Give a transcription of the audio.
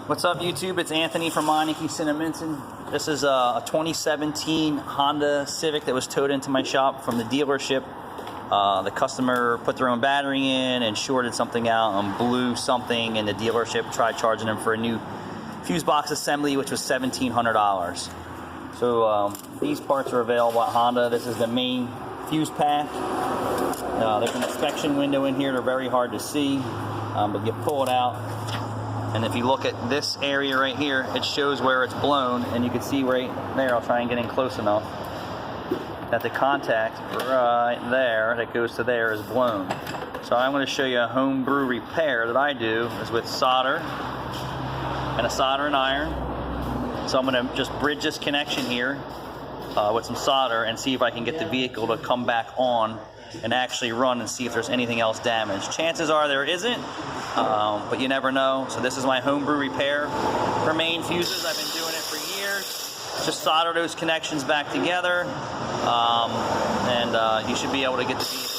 What's up, YouTube? It's Anthony from Meineke, Cinnaminson. This is a 2017 Honda Civic that was towed into my shop from the dealership. The customer put their own battery in and shorted something out and blew something, and the dealership tried charging them for a new fuse box assembly, which was $1,700. So these parts are available at Honda. This is the main fuse pack. There's an inspection window in here. They're very hard to see, but you pull it out. And if you look at this area right here, it shows where it's blown, and you can see right there, I'll try and get in close enough, that the contact right there that goes to there is blown. So I'm going to show you a homebrew repair that I do is with solder and a soldering iron. So I'm going to just bridge this connection here with some solder and see if I can get the vehicle to come back on and actually run and see if there's anything else damaged. Chances are there isn't, but you never know. So this is my homebrew repair for main fuses. I've been doing it for years. Just solder those connections back together, and you should be able to get the vehicle